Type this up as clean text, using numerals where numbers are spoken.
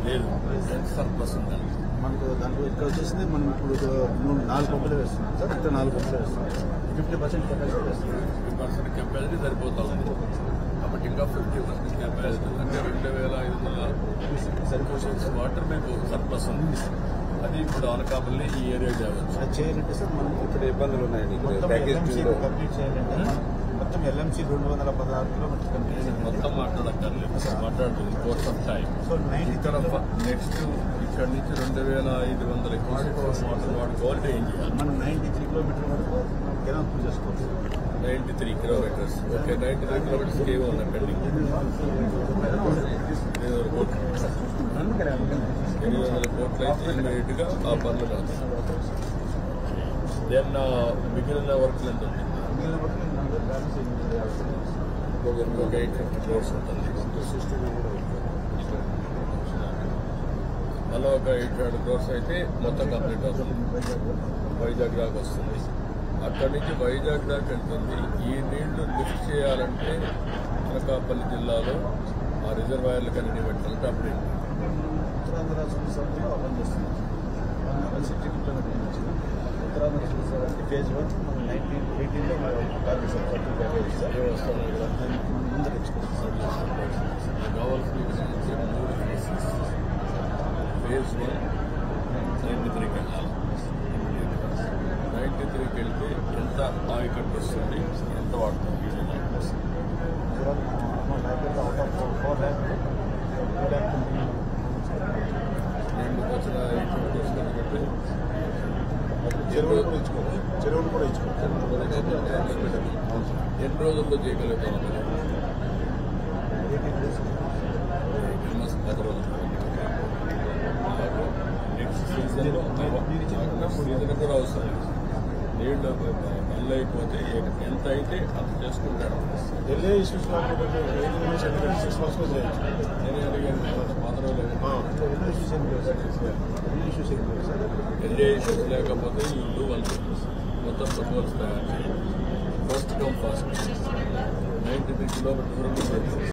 లేదు సర్ప్లస్ ఉందండి మనకు దాంట్లో ఇక్కడ వచ్చేసింది మనం ఇప్పుడు 4 పంపులు వేస్తున్నాం సార్. ఇక్కడ 4 పంపులు వేస్తున్నాం. 50% కెపాసిటీ వేస్తున్నాం. 50% కెపాసిటీ సరిపోతా ఉంది కాబట్టి ఇంకా 50% కెపాసిటీ అంటే 2500 సరిపోషన్స్ వాటర్ మీకు సర్ప్లస్ ఉంది. అది ఇప్పుడు అనకాపల్లి ఈ ఏరియా చేయవచ్చు. అది చేయాలంటే సార్ మనం ఇక్కడ ఇబ్బందులు ఉన్నాయండి. కంప్లీట్ చేయాలంటే మొత్తం LMC 216 కిలోమీటర్స్ కంప్లీట్ చేయాలి. మొత్తం మాట్లాడక్కర్లేదు మాట్లాడుతుంది కోర్స్ ఆఫ్ టైం. సో ఇక్కడ నెక్స్ట్ ఇక్కడ నుంచి 2500 వాటర్ వాడుకోవాలంటే ఏం చేయాలి? మనం 93 కిలోమీటర్ వరకు కెనాల్ పూజ చేసుకోవచ్చు. 93 కిలోమీటర్స్. ఓకే 93 కిలోమీటర్స్ ఏమో ఉందండి 800 కోట్లు. 800 కోట్లు అయితే ఇమీడియట్ గా ఆ పనులు కాదు. దెన్ మిగిలిన వర్క్లు ఎంత ఉంది? ఒక 850 క్రోర్స్ ఉంటుంది. మళ్ళీ ఒక 800 క్రోర్స్ అయితే మొత్తం కంప్లీట్ అవుతుంది. వైజాగ్ దాకా వస్తుంది. అక్కడి నుంచి వైజాగ్ దాకా వెళ్తుంది. ఈ నీళ్లు లిఫ్ట్ చేయాలంటే అనకాపల్లి జిల్లాలో ఆ రిజర్వాయర్లు కన్నీ పెట్టాలంటే అప్పుడు ఉత్తరాంధ్ర రాష్ట్ర సభలో ఓపెన్ చేస్తున్నాం. 160 కిలోమీటర్స్ వచ్చింది. ఉత్తరాంధ్ర రాష్ట్ర ఫేజ్ 1 మనం 18లో కాదు సార్. 30 ప్యాకేజ్ సార్ వస్తాను ఇక్కడ ముందర తెచ్చుకోవచ్చు. కావాల్సిన ఫేజ్ 1 93కి వెళ్ళాలి. 93కి వెళ్తే ఎంత ఆయకట్టు వస్తుంది, ఎంత వాడుతుంది? నేను వచ్చిన 800 కంటే చెరువులు కూడా ఇచ్చుకోవచ్చు. ఎన్ని రోజుల్లో చేయగలుగుతాం? 18 days. 10 రోజులు. నెక్స్ట్ సీజన్లో సీజన్ కూడా అవసరం. నీళ్ళు మళ్ళీ అయిపోతే ఎంత అయితే అంత చేసుకుంటాడు. ఎల్ఏ ఇష్యూస్ కాకపోతే 6 months చేయొచ్చు. నేనే అడిగాను 10 రోజులు. ఎల్ఏ ఇష్యూస్ లేకపోతే ఇల్లు వాళ్ళు మొత్తం ఫుట్బాల్స్ తయారు చేయాలి. First come fast 93 kilometres